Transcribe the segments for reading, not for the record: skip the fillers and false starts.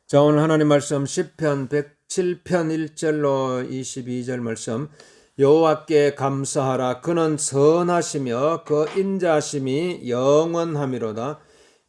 자, 오늘 하나님 말씀 시편 107편 1절로 22절 말씀. 여호와께 감사하라. 그는 선하시며 그 인자하심이 영원함이로다.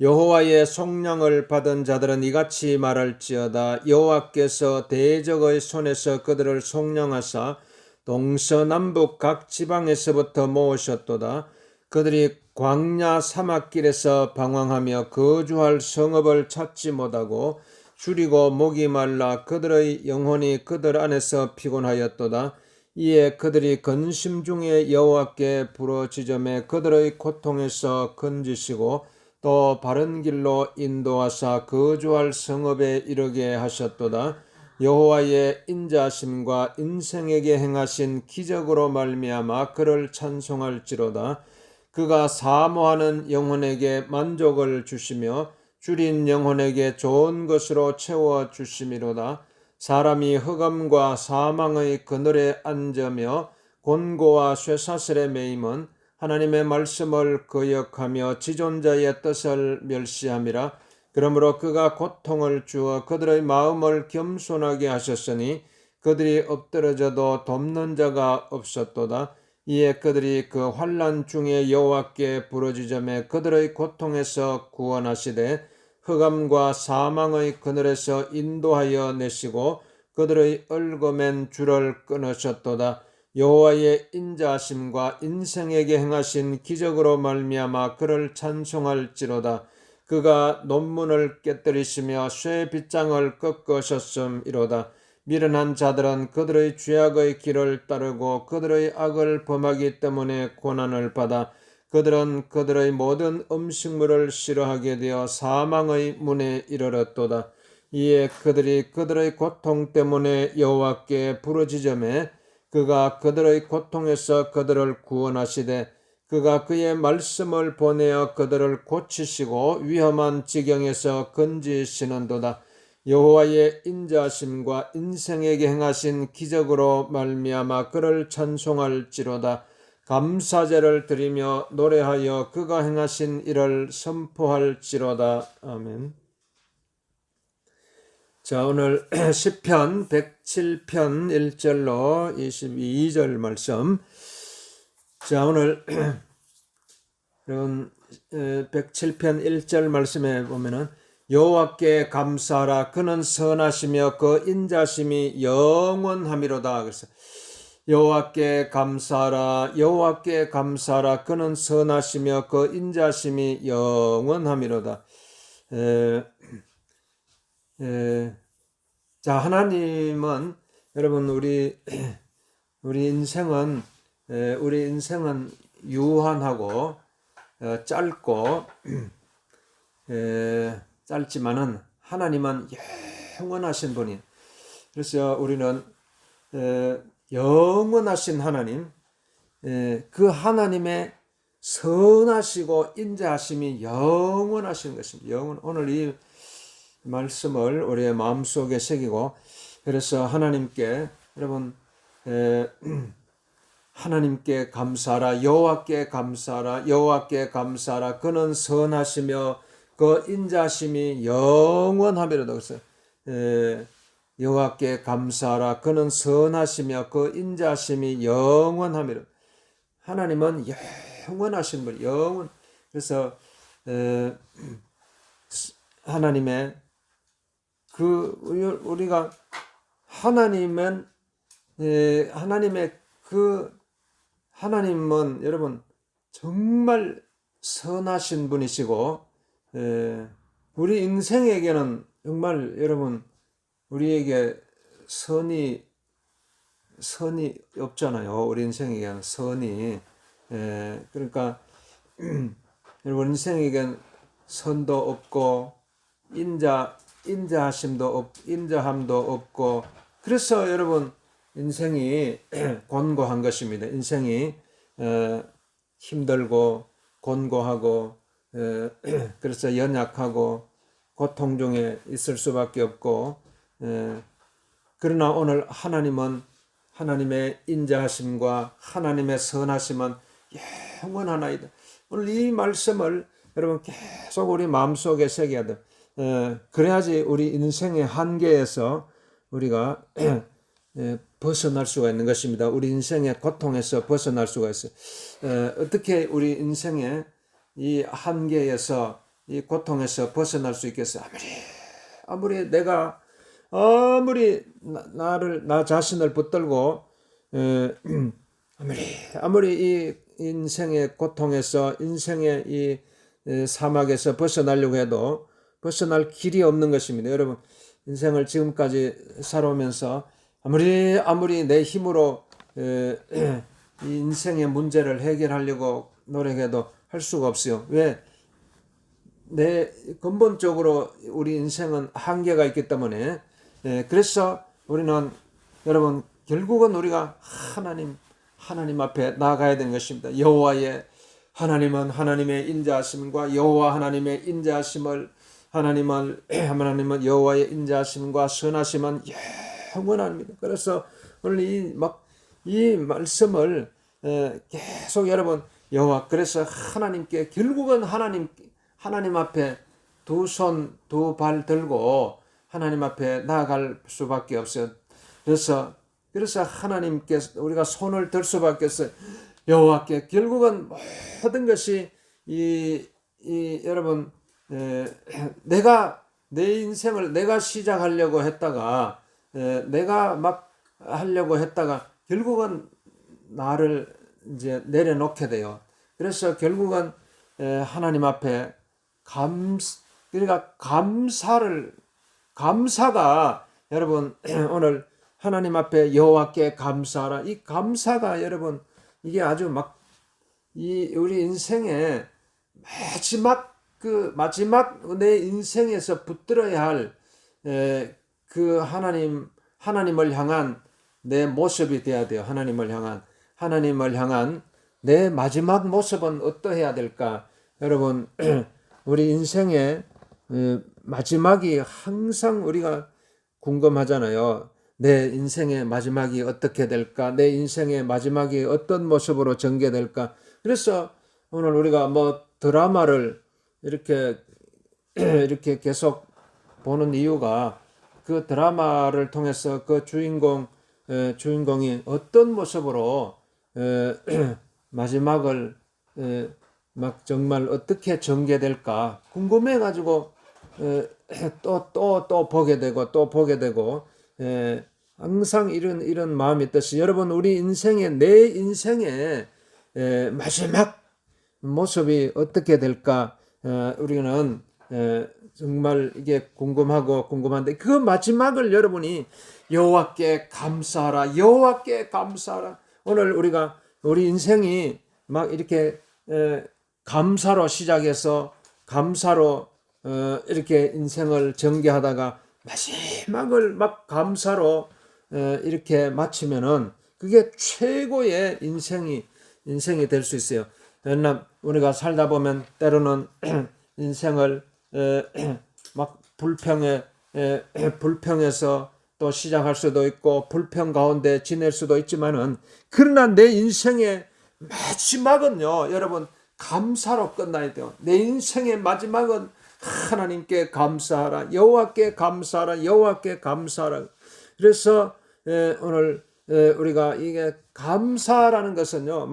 여호와의 속량을 받은 자들은 이같이 말할지어다. 여호와께서 대적의 손에서 그들을 속량하사 동서남북 각 지방에서부터 모으셨도다. 그들이 광야 사막길에서 방황하며 거주할 성읍을 찾지 못하고 줄이고 목이 말라 그들의 영혼이 그들 안에서 피곤하였도다. 이에 그들이 근심 중에 여호와께 부르짖음에 그들의 고통에서 건지시고 또 바른 길로 인도하사 거주할 성읍에 이르게 하셨도다. 여호와의 인자하심과 인생에게 행하신 기적으로 말미암아 그를 찬송할지로다. 그가 사모하는 영혼에게 만족을 주시며 줄인 영혼에게 좋은 것으로 채워 주심이로다. 사람이 흑암과 사망의 그늘에 앉으며 곤고와 쇠사슬에 매임은 하나님의 말씀을 거역하며 지존자의 뜻을 멸시함이라. 그러므로 그가 고통을 주어 그들의 마음을 겸손하게 하셨으니 그들이 엎드러져도 돕는 자가 없었도다. 이에 그들이 그 환난 중에 여호와께 부르짖음에 그들의 고통에서 구원하시되 흑암과 사망의 그늘에서 인도하여 내시고 그들의 얽어맨 줄을 끊으셨도다. 여호와의 인자하심과 인생에게 행하신 기적으로 말미암아 그를 찬송할지로다. 그가 논문을 깨뜨리시며 쇠 빗장을 꺾으셨음이로다. 미련한 자들은 그들의 죄악의 길을 따르고 그들의 악을 범하기 때문에 고난을 받아 그들은 그들의 모든 음식물을 싫어하게 되어 사망의 문에 이르렀도다. 이에 그들이 그들의 고통 때문에 여호와께 부르짖음에 그가 그들의 고통에서 그들을 구원하시되 그가 그의 말씀을 보내어 그들을 고치시고 위험한 지경에서 건지시는도다. 여호와의 인자하심과 인생에게 행하신 기적으로 말미암아 그를 찬송할지로다. 감사제를 드리며 노래하여 그가 행하신 일을 선포할지로다. 아멘. 자, 오늘 시편 107편 1절로 22절 말씀. 자, 오늘 여러분 107편 1절 말씀에 보면은 여호와께 감사하라. 그는 선하시며 그 인자심이 영원함이로다. 그래서 여호와께 감사하라. 여호와께 감사하라. 그는 선하시며 그 인자심이 영원함이로다. 자, 하나님은 여러분 우리 인생은 유한하고 짧고 짧지만은 하나님은 영원하신 분이. 그래서 우리는 영원하신 하나님, 그 하나님의 선하시고 인자하심이 영원하신 것입니다. 오늘 이 말씀을 우리의 마음속에 새기고, 그래서 하나님께 여러분 하나님께 감사하라. 여호와께 감사하라. 여호와께 감사하라. 그는 선하시며 그 인자심이 영원하리로다. 그래서 여호와께 감사하라. 그는 선하시며 그 인자심이 영원하리로다. 하나님은 영원하신 분, 영원. 그래서 하나님의 우리가 하나님은 하나님은 여러분 정말 선하신 분이시고, 우리 인생에게는 정말 여러분 우리에게 선이 없잖아요. 우리 인생에게는 선이. 그러니까 여러분 인생에게는 선도 없고 인자함도 없고, 그래서 여러분 인생이 곤고한 것입니다. 인생이 힘들고 곤고하고 그래서 연약하고 고통 중에 있을 수밖에 없고, 그러나 오늘 하나님은 하나님의 인자하심과 하나님의 선하심은 영원하나이다. 오늘 이 말씀을 여러분 계속 우리 마음속에 새겨야 돼. 그래야지 우리 인생의 한계에서 우리가 벗어날 수가 있는 것입니다. 우리 인생의 고통에서 벗어날 수가 있어요. 어떻게 우리 인생의 이 한계에서 이 고통에서 벗어날 수 있겠어요? 아무리 내가 나 자신을 붙들고 아무리 이 인생의 고통에서 인생의 이 사막에서 벗어나려고 해도 벗어날 길이 없는 것입니다. 여러분, 인생을 지금까지 살아오면서 아무리 내 힘으로 이 인생의 문제를 해결하려고 노력해도 할 수가 없어요. 왜? 내 근본적으로 우리 인생은 한계가 있기 때문에 그래서 우리는 여러분 결국은 우리가 하나님 앞에 나아가야 되는 것입니다. 여호와의 하나님은 하나님의 인자하심과 여호와 하나님의 인자하심을 하나님은 여호와의 인자하심과 선하심은 영원합니다. 그래서 오늘 이 말씀을 계속 여러분 그래서 하나님께 결국은 하나님 앞에 두 손 두 발 들고 하나님 앞에 나아갈 수밖에 없어요. 그래서 하나님께 우리가 손을 들 수밖에 없어요. 여호와께 결국은 모든 것이 여러분 내가 내 인생을 내가 시작하려고 했다가 내가 막 하려고 했다가 결국은 나를 이제 내려놓게 돼요. 그래서 결국은 하나님 앞에 그러니까 감사가 여러분 오늘 하나님 앞에 여호와께 감사하라. 이 감사가 여러분 이게 아주 우리 인생의 마지막 내 인생에서 붙들어야 할 그 하나님을 향한 내 모습이 돼야 돼요. 하나님을 향한 내 마지막 모습은 어떠해야 될까? 여러분 우리 인생의 마지막이 항상 우리가 궁금하잖아요. 내 인생의 마지막이 어떻게 될까? 내 인생의 마지막이 어떤 모습으로 전개될까? 그래서 오늘 우리가 드라마를 이렇게 계속 보는 이유가 그 드라마를 통해서 그 주인공이 어떤 모습으로 마지막을 정말 어떻게 전개될까 궁금해가지고 또 보게 되고 항상 이런 마음이 있듯이 여러분 우리 내 인생의 마지막 모습이 어떻게 될까 우리는 정말 이게 궁금한데 그 마지막을 여러분이 여호와께 감사하라. 오늘 우리 인생이 이렇게 감사로 시작해서 감사로 이렇게 인생을 전개하다가 마지막을 감사로 이렇게 마치면은 그게 최고의 인생이 될 수 있어요. 왜냐면 우리가 살다 보면 때로는 인생을 불평에서 또 시작할 수도 있고 불평 가운데 지낼 수도 있지만은 그러나 내 인생의 마지막은요 여러분 감사로 끝나야 돼요. 내 인생의 마지막은 하나님께 감사하라. 여호와께 감사하라. 그래서 오늘 우리가 이게 감사라는 것은요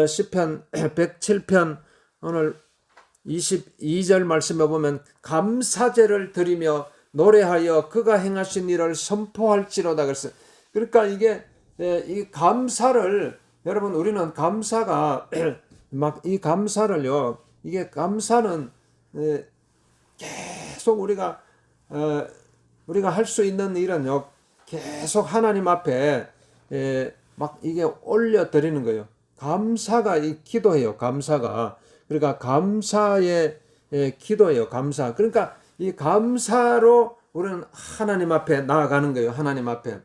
시편 107편 오늘 22절 말씀에 보면 감사제를 드리며 노래하여 그가 행하신 일을 선포할지로다 그랬어요. 그러니까 이게 이 감사를 여러분 우리는 감사가 이 감사를요 이게 감사는 계속 우리가 할 수 있는 일은요 계속 하나님 앞에 이게 올려 드리는 거예요. 감사가 이 기도해요. 감사가 그러니까 감사의 기도예요. 감사. 그러니까 이 감사로 우리는 하나님 앞에 나아가는 거예요. 하나님 앞에.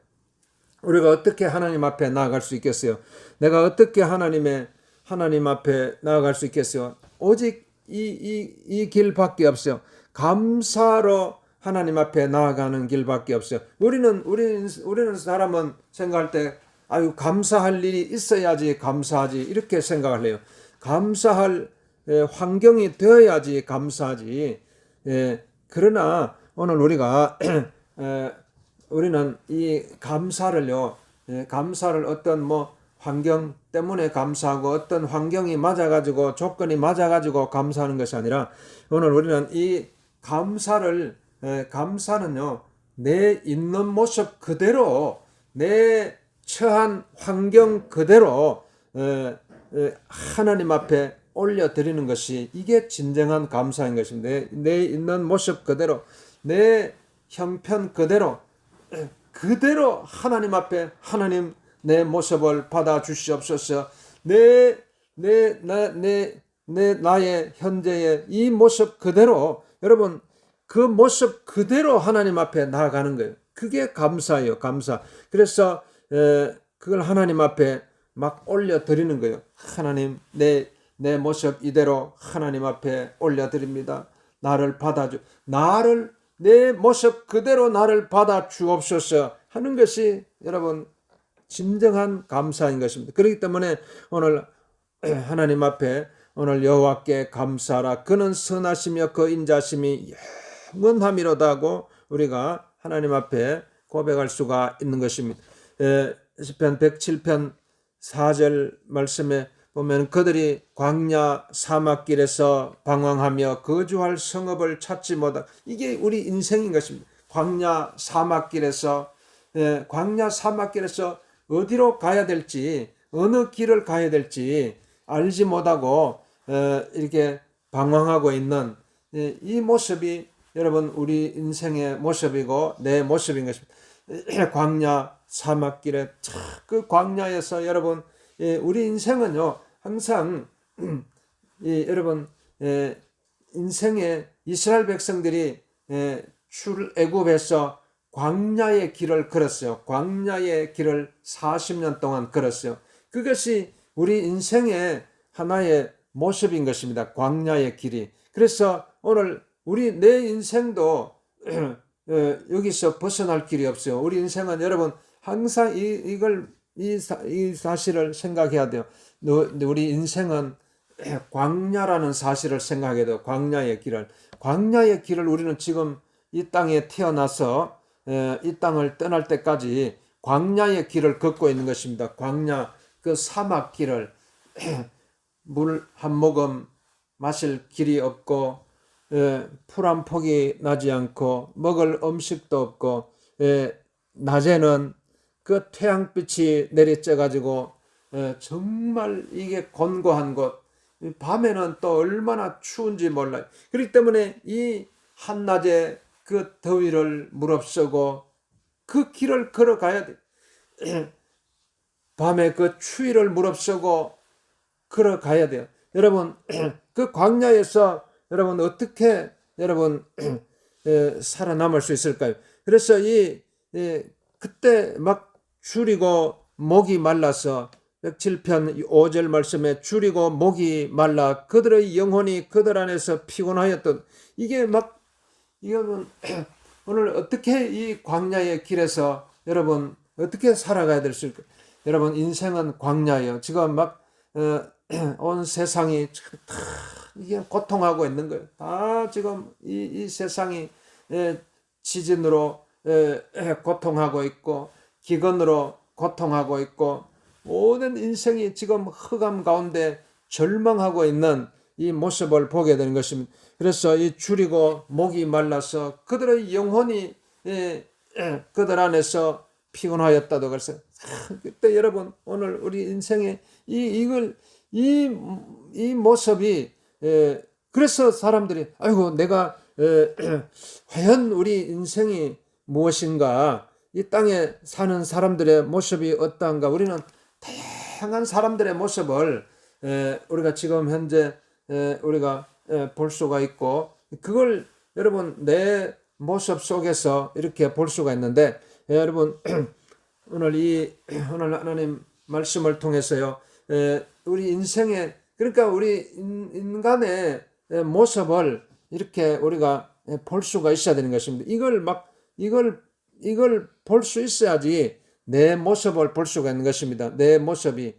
우리가 어떻게 하나님 앞에 나아갈 수 있겠어요? 내가 어떻게 하나님 앞에 나아갈 수 있겠어요? 오직 이 길밖에 없어요. 감사로 하나님 앞에 나아가는 길밖에 없어요. 우리는 사람은 생각할 때 감사할 일이 있어야지 감사하지 이렇게 생각을 해요. 감사할 환경이 되어야지 감사하지. 그러나 오늘 우리가 우리는 이 감사를요, 감사를 어떤 뭐 환경 때문에 감사하고 어떤 환경이 맞아가지고 조건이 맞아가지고 감사하는 것이 아니라 오늘 우리는 이 감사는요, 내 있는 모습 그대로 내 처한 환경 그대로 하나님 앞에 올려드리는 것이 이게 진정한 감사인 것입니다. 내 있는 모습 그대로 내 형편 그대로 하나님 앞에 하나님 내 모습을 받아 주시옵소서. 나의 현재의 이 모습 그대로 여러분 그 모습 그대로 하나님 앞에 나아가는 거예요. 그게 감사예요. 감사. 그래서 그걸 하나님 앞에 막 올려드리는 거예요. 하나님 내 모습 이대로 하나님 앞에 올려드립니다. 내 모습 그대로 나를 받아 주옵소서 하는 것이 여러분 진정한 감사인 것입니다. 그렇기 때문에 오늘 하나님 앞에 오늘 여호와께 감사하라. 그는 선하시며 그 인자심이 영원함이로다 하고 우리가 하나님 앞에 고백할 수가 있는 것입니다. 시편 107편 4절 말씀에 보면 그들이 광야 사막길에서 방황하며 거주할 성읍을 찾지 못하. 이게 우리 인생인 것입니다. 광야 사막길에서 어디로 가야 될지 어느 길을 가야 될지 알지 못하고 이렇게 방황하고 있는 이 모습이 여러분 우리 인생의 모습이고 내 모습인 것입니다. 광야 사막길에 그 광야에서 여러분 우리 인생은요 항상 여러분 인생의 이스라엘 백성들이 출애굽에서 광야의 길을 걸었어요. 광야의 길을 40년 동안 걸었어요. 그것이 우리 인생의 하나의 모습인 것입니다. 광야의 길이. 그래서 오늘 내 인생도 여기서 벗어날 길이 없어요. 우리 인생은 여러분 항상 이 사실을 생각해야 돼요. 우리 인생은 광야라는 사실을 생각해야 돼요. 광야의 길을 우리는 지금 이 땅에 태어나서 이 땅을 떠날 때까지 광야의 길을 걷고 있는 것입니다. 광야 그 사막 길을 물 한 모금 마실 길이 없고 풀 한 폭이 나지 않고 먹을 음식도 없고 낮에는 그 태양빛이 내리쬐 가지고 정말 이게 곤고한 곳, 밤에는 또 얼마나 추운지 몰라요. 그렇기 때문에 이 한낮에 그 더위를 무릅쓰고 그 길을 걸어가야 돼. 밤에 그 추위를 무릅쓰고 걸어가야 돼요. 여러분 그 광야에서 여러분 어떻게 여러분 살아남을 수 있을까요? 그래서 그때 막 줄이고 목이 말라서 107편 5절 말씀에 줄이고 목이 말라 그들의 영혼이 그들 안에서 피곤하였던 이거는 오늘 어떻게 이 광야의 길에서 여러분 어떻게 살아가야 될 수 있을까요? 여러분 인생은 광야예요. 지금 막 온 세상이 다 이게 고통하고 있는 거예요. 다 지금 이 세상이 지진으로 고통하고 있고 기근으로 고통하고 있고 모든 인생이 지금 흑암 가운데 절망하고 있는 이 모습을 보게 되는 것입니다. 그래서 이 줄이고 목이 말라서 그들의 영혼이 그들 안에서 피곤하였다도 그랬어요. 그때 여러분 오늘 우리 인생에 이 모습이 그래서 사람들이 아이고 내가 과연 우리 인생이 무엇인가 이 땅에 사는 사람들의 모습이 어떠한가 우리는 다양한 사람들의 모습을 우리가 지금 현재 우리가 볼 수가 있고 그걸 여러분 내 모습 속에서 이렇게 볼 수가 있는데 여러분 오늘 하나님 말씀을 통해서요 우리 인생의 그러니까 우리 인간의 모습을 이렇게 우리가 볼 수가 있어야 되는 것입니다. 이걸 볼 수 있어야지 내 모습을 볼 수가 있는 것입니다. 내 모습이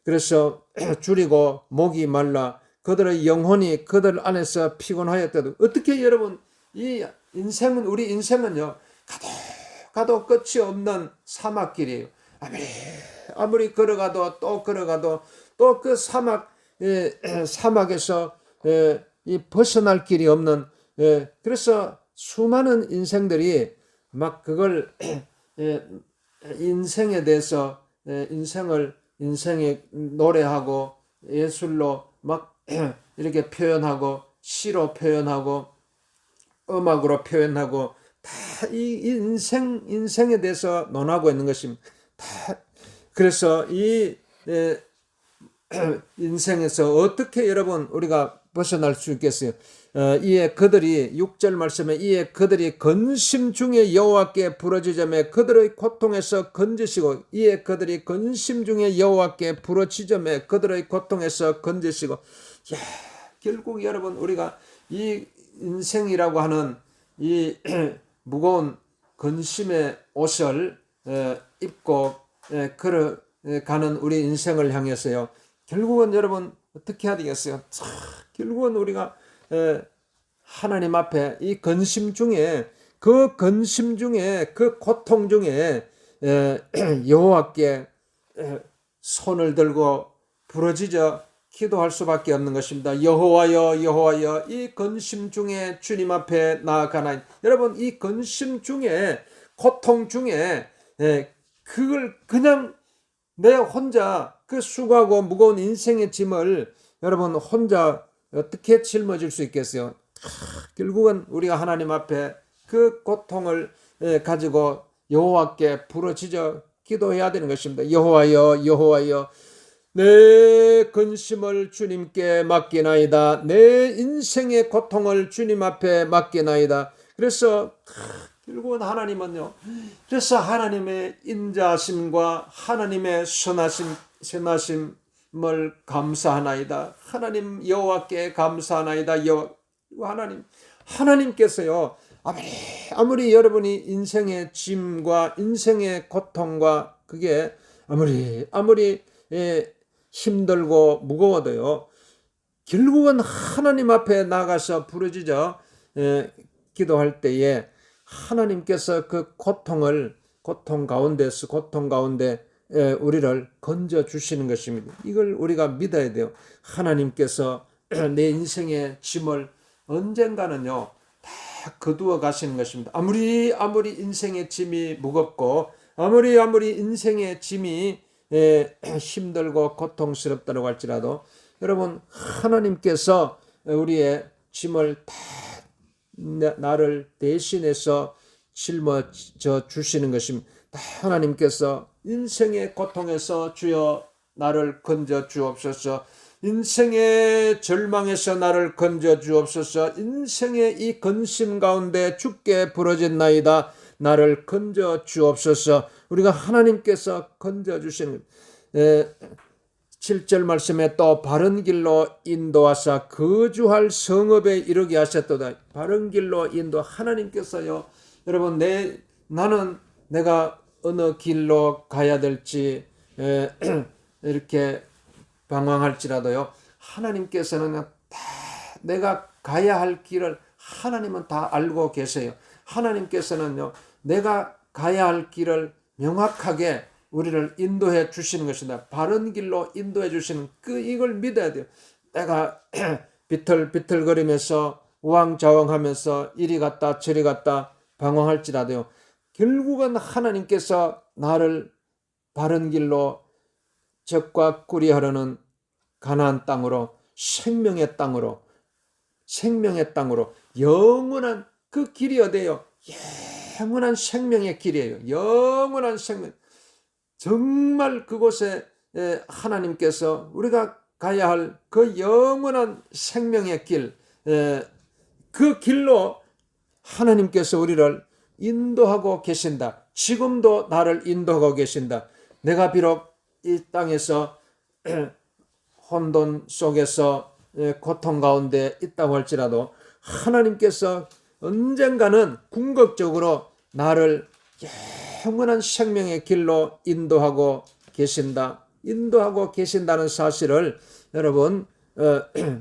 그래서 줄이고 목이 말라 그들의 영혼이 그들 안에서 피곤하였다도 어떻게 여러분 이 인생은, 우리 인생은요, 가도 끝이 없는 사막길이에요. 아무리 걸어가도 또 걸어가도 또 그 사막에서 이 벗어날 길이 없는, 그래서 수많은 인생들이 막 그걸 인생에 대해서 인생의 노래하고 예술로 막 이렇게 표현하고 시로 표현하고 음악으로 표현하고 다 이 인생에 대해서 논하고 있는 것입니다. 다 그래서 이 인생에서 어떻게 여러분 우리가 벗어날 수 있겠어요? 이에 그들이 6절 말씀에 이에 그들이 근심 중에 여호와께 부르짖으며 그들의 고통에서 건지시고 이에 그들이 근심 중에 여호와께 부르짖으며 그들의 고통에서 건지시고 결국 여러분 우리가 이 인생이라고 하는 이 무거운 근심의 옷을 입고 걸어가는 우리 인생을 향해서요. 결국은 여러분 어떻게 해야 되겠어요? 결국은 우리가 하나님 앞에 이 근심 중에 그 고통 중에 여호와께 손을 들고 부르짖어 기도할 수밖에 없는 것입니다. 여호와여 여호와여 이 근심 중에 주님 앞에 나아가나이다. 여러분 이 근심 중에 고통 중에 그걸 그냥 내 혼자 그 수고하고 무거운 인생의 짐을 여러분 혼자 어떻게 짊어질 수 있겠어요? 결국은 우리가 하나님 앞에 그 고통을 가지고 여호와께 부르짖어 기도해야 되는 것입니다. 여호와여 여호와여 내 근심을 주님께 맡기나이다. 내 인생의 고통을 주님 앞에 맡기나이다. 그래서 결국은 하나님은요. 그래서 하나님의 인자하심과 하나님의 선하심을 감사하나이다. 하나님 여호와께 감사하나이다. 하나님께서요. 아무리 여러분이 인생의 짐과 인생의 고통과 그게 아무리 힘들고 무거워도요. 결국은 하나님 앞에 나가서 부르짖어 기도할 때에 하나님께서 그 고통 가운데 우리를 건져 주시는 것입니다. 이걸 우리가 믿어야 돼요. 하나님께서 내 인생의 짐을 언젠가는요 다 거두어 가시는 것입니다. 아무리 인생의 짐이 무겁고 아무리 인생의 짐이 힘들고 고통스럽다고 할지라도 여러분 하나님께서 우리의 짐을 다 나를 대신해서 짊어져 주시는 것입니다. 하나님께서 인생의 고통에서 주여 나를 건져 주옵소서. 인생의 절망에서 나를 건져 주옵소서. 인생의 이 근심 가운데 주께 부르짖나이다. 나를 건져 주옵소서. 우리가 하나님께서 건져 주시는 7절 말씀에 또 바른 길로 인도하사 거주할 성읍에 이르게 하셨도다. 바른 길로 인도 하나님께서요. 여러분 나는 내가 어느 길로 가야 될지 이렇게 방황할지라도요. 하나님께서는 다 내가 가야 할 길을 하나님은 다 알고 계세요. 하나님께서는요. 내가 가야 할 길을 명확하게 우리를 인도해 주시는 것이다. 바른 길로 인도해 주시는 이걸 믿어야 돼요. 내가 비틀비틀거리면서 우왕좌왕하면서 이리 갔다 저리 갔다 방황할지라도요. 결국은 하나님께서 나를 바른 길로 적과 꿀이 흐르는 가나안 땅으로 생명의 땅으로 영원한 그 길이 어디예요? 영원한 생명의 길이에요. 영원한 생명. 정말 그곳에 하나님께서 우리가 가야 할 그 영원한 생명의 길, 그 길로 하나님께서 우리를 인도하고 계신다. 지금도 나를 인도하고 계신다. 내가 비록 이 땅에서 혼돈 속에서 고통 가운데 있다고 할지라도 하나님께서 언젠가는 궁극적으로 나를 영원한 생명의 길로 인도하고 계신다는 사실을 여러분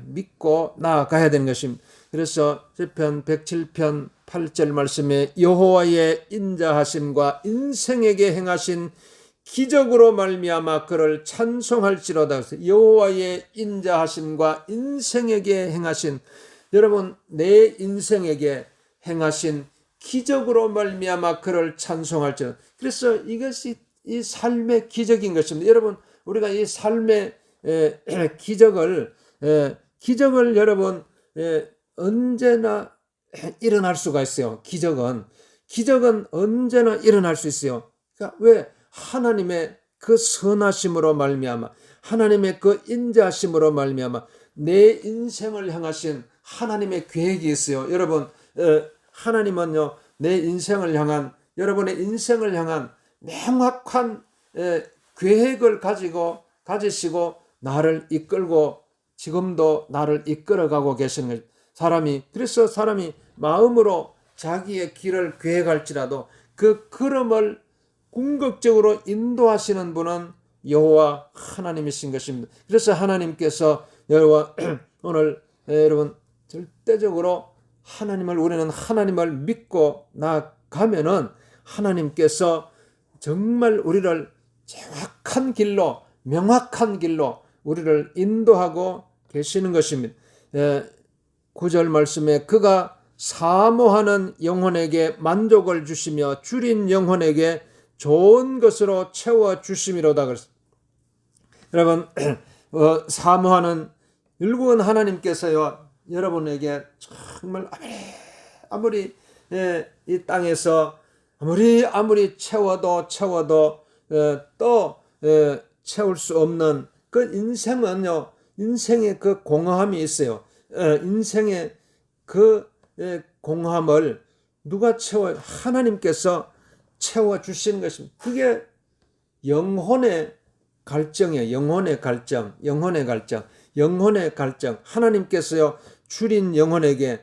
믿고 나아가야 되는 것입니다. 그래서 시편 107편 8절 말씀에 여호와의 인자하심과 인생에게 행하신 기적으로 말미암아 그를 찬송할지로다. 여호와의 인자하심과 인생에게 행하신, 여러분 내 인생에게 행하신 기적으로 말미암아 그를 찬송할지로다. 그래서 이것이 이 삶의 기적인 것입니다. 여러분 우리가 이 삶의 기적을 여러분 언제나 일어날 수가 있어요. 기적은 언제나 일어날 수 있어요. 그러니까 왜? 하나님의 그 선하심으로 말미암아, 하나님의 그 인자하심으로 말미암아 내 인생을 향하신 하나님의 계획이 있어요. 여러분 하나님은요 내 인생을 향한, 여러분의 인생을 향한 명확한 계획을 가지시고 나를 이끌고 지금도 나를 이끌어가고 계시는 거예요. 그래서 사람이 마음으로 자기의 길을 계획할지라도 그 걸음을 궁극적으로 인도하시는 분은 여호와 하나님이신 것입니다. 그래서 하나님께서 오늘 여러분 절대적으로 우리는 하나님을 믿고 나가면은 하나님께서 정말 우리를 정확한 길로, 명확한 길로 우리를 인도하고 계시는 것입니다. 9절 말씀에 그가 사모하는 영혼에게 만족을 주시며 줄인 영혼에게 좋은 것으로 채워 주심이로다. 여러분 사모하는, 결국은 하나님께서요 여러분에게 정말 아무리 이 땅에서 아무리 채워도 또 채울 수 없는 그 인생은요, 인생의 그 공허함이 있어요. 인생의 그 공허함을 누가 채워요? 하나님께서 채워주시는 것입니다. 그게 영혼의 갈증이에요. 영혼의 갈증. 하나님께서요 줄인 영혼에게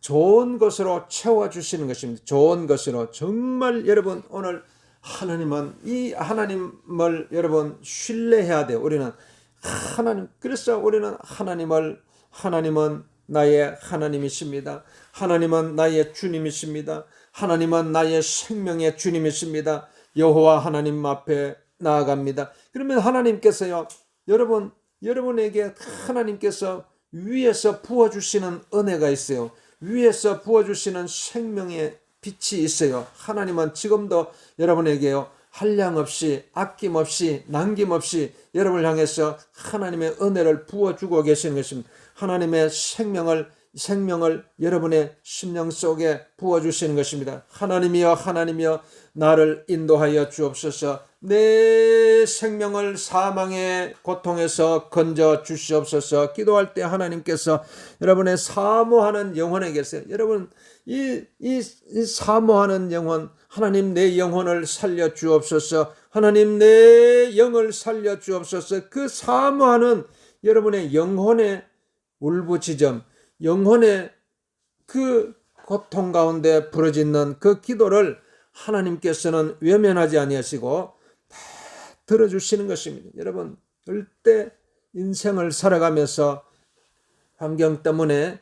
좋은 것으로 채워주시는 것입니다. 좋은 것으로. 정말 여러분 오늘 이 하나님을 여러분 신뢰해야 돼요. 그래서 우리는 하나님은 나의 하나님이십니다. 하나님은 나의 주님이십니다. 하나님은 나의 생명의 주님이십니다. 여호와 하나님 앞에 나아갑니다. 그러면 하나님께서요 여러분에게 하나님께서 위에서 부어주시는 은혜가 있어요. 위에서 부어주시는 생명의 빛이 있어요. 하나님은 지금도 여러분에게요 한량없이 아낌없이 남김없이 여러분을 향해서 하나님의 은혜를 부어주고 계시는 것입니다. 하나님의 생명을 여러분의 심령 속에 부어주시는 것입니다. 하나님이여 나를 인도하여 주옵소서. 내 생명을 사망의 고통에서 건져 주시옵소서. 기도할 때 하나님께서 여러분의 사모하는 영혼에게서, 여러분 이 사모하는 영혼, 하나님 내 영혼을 살려 주옵소서. 하나님 내 영을 살려 주옵소서. 그 사모하는 여러분의 영혼의 울부짖음, 영혼의 그 고통 가운데 부르짖는 그 기도를 하나님께서는 외면하지 아니하시고 다 들어주시는 것입니다. 여러분 절대 인생을 살아가면서 환경 때문에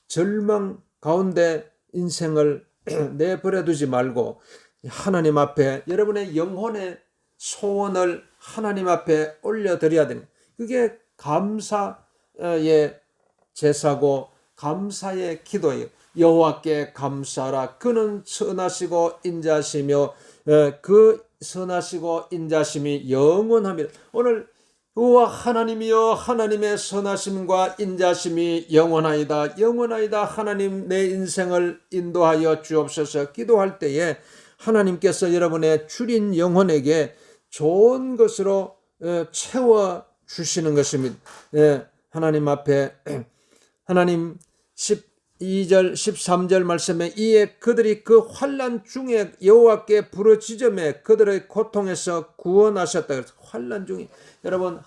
절망 가운데 인생을 내버려두지 말고 하나님 앞에 여러분의 영혼의 소원을 하나님 앞에 올려드려야 됩니다. 그게 감사의 제사고 감사의 기도예요. 여호와께 감사하라. 그는 선하시고 인자하시며 그 선하시고 인자하심이 영원합니다. 오늘 우와 하나님이여, 하나님의 선하심과 인자심이 영원하이다. 하나님 내 인생을 인도하여 주옵소서. 기도할 때에 하나님께서 여러분의 줄인 영혼에게 좋은 것으로 채워 주시는 것입니다. 하나님 앞에 하나님 12절 13절 말씀에 이에 그들이 그 환난 중에 여호와께 부르짖음에 그들의 고통에서 구원하셨다. 환난 중에 여러분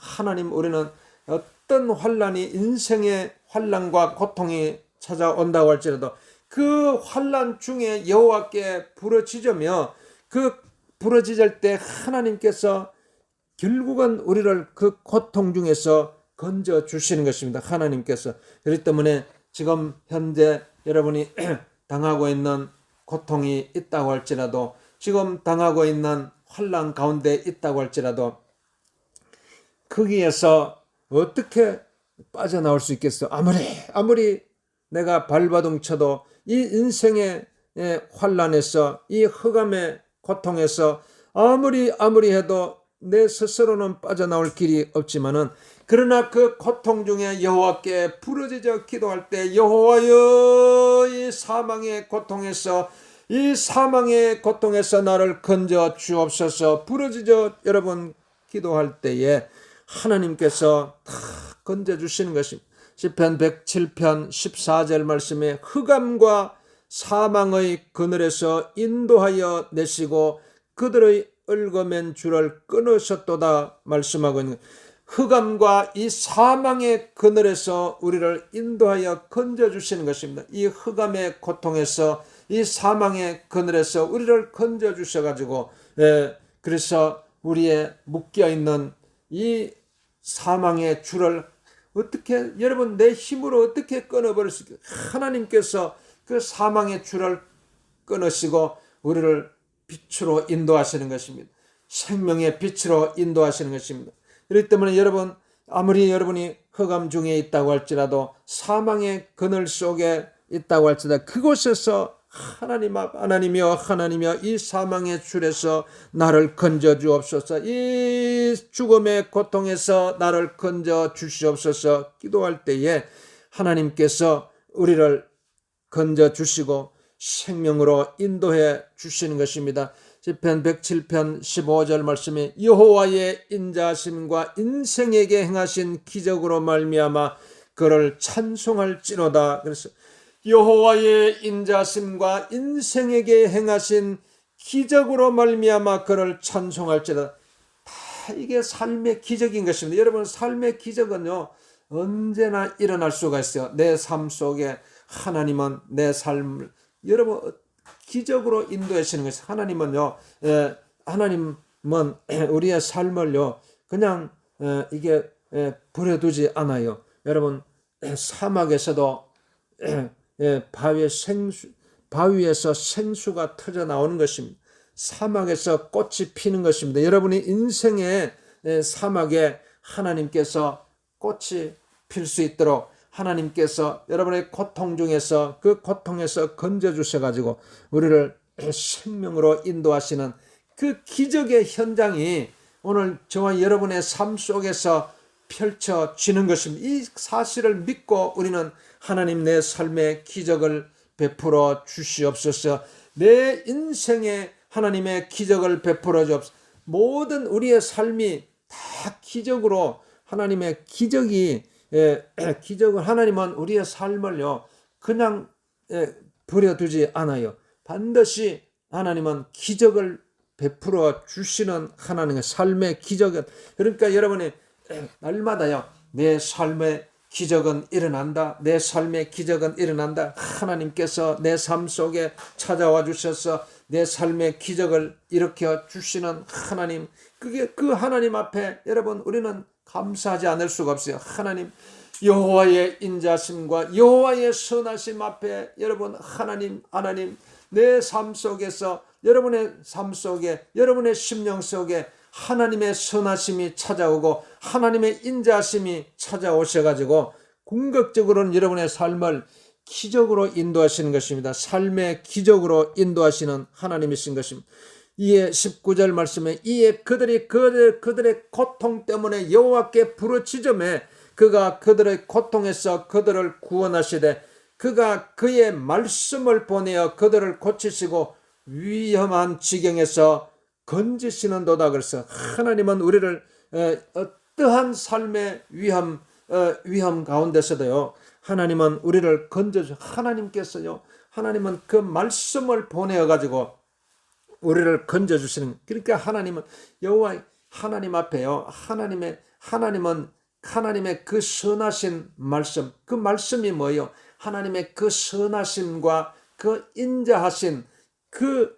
우리는 어떤 환난이 인생의 환난과 고통이 찾아온다고 할지라도 그 환난 중에 여호와께 부르짖으며 그 부르짖을 때 하나님께서 결국은 우리를 그 고통 중에서 건져 주시는 것입니다. 하나님께서. 그렇기 때문에 지금 현재 여러분이 당하고 있는 고통이 있다고 할지라도, 지금 당하고 있는 환난 가운데 있다고 할지라도 거기에서 어떻게 빠져나올 수 있겠어? 아무리 내가 발버둥 쳐도 이 인생의 환난에서, 이 흑암의 고통에서 아무리 해도 내 스스로는 빠져나올 길이 없지만은, 그러나 그 고통 중에 여호와께 부르짖어 기도할 때, 여호와여, 이 사망의 고통에서 나를 건져 주옵소서 부르짖어 여러분 기도할 때에 하나님께서 다 건져 주시는 것입니다. 시편 107편 14절 말씀에 흑암과 사망의 그늘에서 인도하여 내시고 그들의 얽어맨 줄을 끊으셨도다 말씀하고 있는 거예요. 흑암과 이 사망의 그늘에서 우리를 인도하여 건져주시는 것입니다. 이 흑암의 고통에서, 이 사망의 그늘에서 우리를 건져주셔가지고, 그래서 우리의 묶여있는 이 사망의 줄을 어떻게, 여러분, 내 힘으로 어떻게 끊어버릴 수 있겠어요? 하나님께서 그 사망의 줄을 끊으시고 우리를 빛으로 인도하시는 것입니다. 생명의 빛으로 인도하시는 것입니다. 그렇기 때문에 여러분, 아무리 여러분이 흑암 중에 있다고 할지라도, 사망의 그늘 속에 있다고 할지라도, 그곳에서 하나님이여 이 사망의 줄에서 나를 건져 주옵소서, 이 죽음의 고통에서 나를 건져 주시옵소서 기도할 때에 하나님께서 우리를 건져 주시고 생명으로 인도해 주시는 것입니다. 시편 107편 15절 말씀에 여호와의 인자하심과 인생에게 행하신 기적으로 말미암아 그를 찬송할지로다. 그래서 여호와의 인자하심과 인생에게 행하신 기적으로 말미암아 그를 찬송할지로다. 다 이게 삶의 기적인 것입니다. 여러분, 삶의 기적은요 언제나 일어날 수가 있어요. 내 삶 속에 하나님은 내 삶을 여러분 기적으로 인도하시는 것이, 하나님은 우리의 삶을요 그냥 이게 버려두지 않아요. 여러분, 사막에서도 바위에서 생수가 터져 나오는 것입니다. 사막에서 꽃이 피는 것입니다. 여러분이 인생의 사막에 하나님께서 꽃이 필 수 있도록 하나님께서 여러분의 고통 중에서, 그 고통에서 건져주셔가지고 우리를 생명으로 인도하시는 그 기적의 현장이 오늘 저와 여러분의 삶 속에서 펼쳐지는 것입니다. 이 사실을 믿고 우리는 하나님, 내 삶의 기적을 베풀어 주시옵소서, 내 인생에 하나님의 기적을 베풀어 주옵소서. 모든 우리의 삶이 다 기적으로, 하나님의 기적을 하나님은 우리의 삶을요 그냥 버려두지 않아요. 반드시 하나님은 기적을 베풀어 주시는 하나님의 삶의 기적은, 그러니까 여러분이 날마다요 내 삶의 기적은 일어난다, 내 삶의 기적은 일어난다, 하나님께서 내 삶 속에 찾아와 주셔서 내 삶의 기적을 일으켜 주시는 하나님, 그게 그 하나님 앞에 여러분 우리는 감사하지 않을 수가 없어요. 하나님, 여호와의 인자심과 여호와의 선하심 앞에 여러분, 하나님 내 삶 속에서, 여러분의 삶 속에, 여러분의 심령 속에 하나님의 선하심이 찾아오고 하나님의 인자심이 찾아오셔가지고 궁극적으로는 여러분의 삶을 기적으로 인도하시는 것입니다. 삶의 기적으로 인도하시는 하나님이신 것입니다. 이에 19절 말씀에 이에 그들의 고통 때문에 여호와께 부르짖음에 그가 그들의 고통에서 그들을 구원하시되 그가 그의 말씀을 보내어 그들을 고치시고 위험한 지경에서 건지시는도다. 그래서 하나님은 우리를 어떠한 삶의 위험 가운데서도요 하나님은 우리를 건져주, 하나님께서요, 하나님은 그 말씀을 보내어 가지고 우리를 건져주시는, 그러니까 하나님은 여호와 하나님 앞에요 하나님은 하나님의 그 선하신 말씀, 그 말씀이 뭐예요? 하나님의 그 선하심과 그 인자하신 그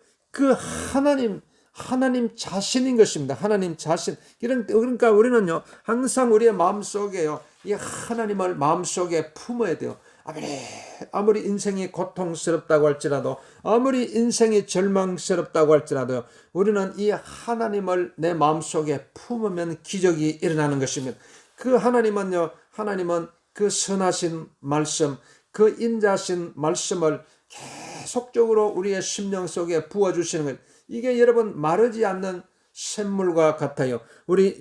하나님 자신인 것입니다. 하나님 자신. 그러니까 우리는요 항상 우리의 마음속에요 이 하나님을 마음속에 품어야 돼요. 아무리 인생이 고통스럽다고 할지라도, 아무리 인생이 절망스럽다고 할지라도 우리는 이 하나님을 내 마음속에 품으면 기적이 일어나는 것입니다. 그 하나님은요, 하나님은 그 선하신 말씀, 그 인자신 말씀을 계속적으로 우리의 심령 속에 부어주시는 것. 이게 여러분 마르지 않는 샘물과 같아요. 우리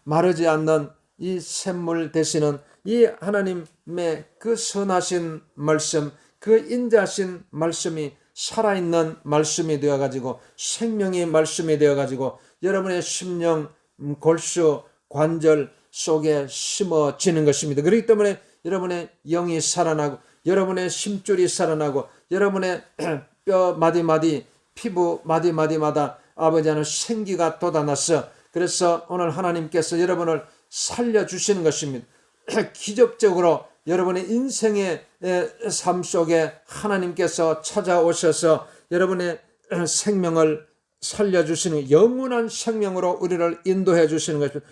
마르지 않는 이 샘물 되시는 이 하나님의 그 선하신 말씀, 그 인자신 말씀이 살아있는 말씀이 되어가지고 생명의 말씀이 되어가지고 여러분의 심령, 골수, 관절 속에 심어지는 것입니다. 그렇기 때문에 여러분의 영이 살아나고 여러분의 심줄이 살아나고 여러분의 뼈 마디마디, 피부 마디마디마다 아버지 하나님 생기가 돋아나서 그래서 오늘 하나님께서 여러분을 살려주시는 것입니다. 기적적으로 여러분의 인생의 삶 속에 하나님께서 찾아오셔서 여러분의 생명을 살려주시는 영원한 생명으로 우리를 인도해 주시는 것입니다.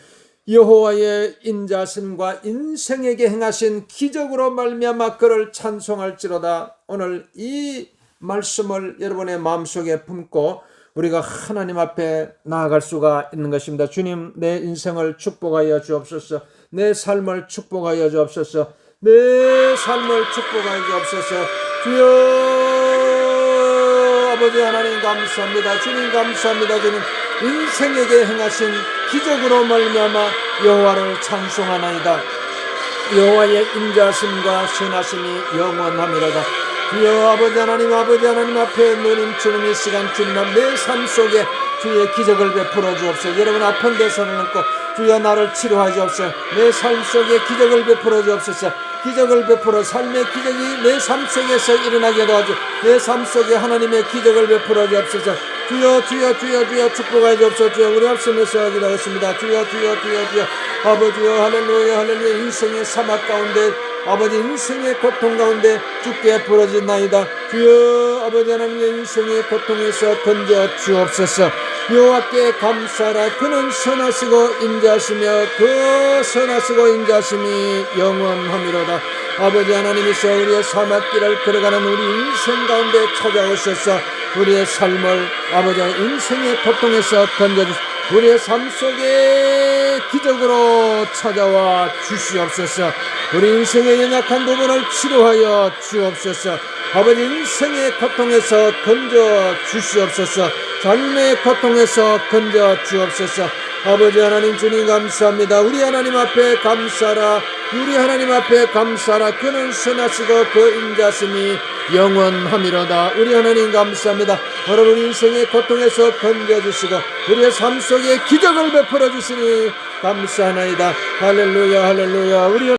여호와의 인자심과 인생에게 행하신 기적으로 말미암아 그를 찬송할지로다. 오늘 이 말씀을 여러분의 마음속에 품고 우리가 하나님 앞에 나아갈 수가 있는 것입니다. 주님, 내 인생을 축복하여 주옵소서. 내 삶을 축복하여 주옵소서. 내 삶을 축복하여 주옵소서. 주여, 아버지 하나님 감사합니다. 주님 감사합니다. 주님, 인생에게 행하신 기적으로 말미암아 여호와를 찬송하나이다. 여호와의 인자심과 선하심이 영원하미로다. 주여, 아버지 하나님 앞에 누님 주님 이 시간 주님 내 삶 속에 주의 기적을 베풀어 주옵소서. 여러분 아픈 데 손을 얹고 주여 나를 치료하여 주옵소서. 내 삶 속에 기적을 베풀어 주옵소서. 기적을 베풀어 삶의 기적이 내 삶 속에서 일어나게 도와주. 내 삶 속에 하나님의 기적을 베풀어 주옵소서. 주여 축복하여 주옵소서. 주여 우리 앞서면서 기도하겠습니다. 주여 아버지여 할렐루야 인생의 사막 가운데 아버지 인생의 고통 가운데 주께 부러진나이다. 주여 아버지 하나님의 인생의 고통에서 건져 주옵소서. 여호와께 감사라. 그는 선하시고 인자하시며 그 선하시고 인자하심이 영원하미로다. 아버지 하나님이서 우리의 사막길을 걸어가는 우리 인생 가운데 찾아오셔서 우리의 삶을 아버지 인생의 고통에서 건져주시옵소서. 우리의 삶 속에 기적으로 찾아와 주시옵소서. 우리 인생의 연약한 부분을 치료하여 주옵소서. 아버지 인생의 고통에서 건져 주시옵소서. 삶의 고통에서 건져 주옵소서. 아버지 하나님 주님 감사합니다. 우리 하나님 앞에 감사라. 우리 하나님 앞에 감사라. 그는 선하시고 그 인자심이 영원하미로다. 우리 하나님 감사합니다. 오늘 우리 인생의 고통에서 건져주시고 우리의 삶 속에 기적을 베풀어 주시니 감사하나이다. 할렐루야 우리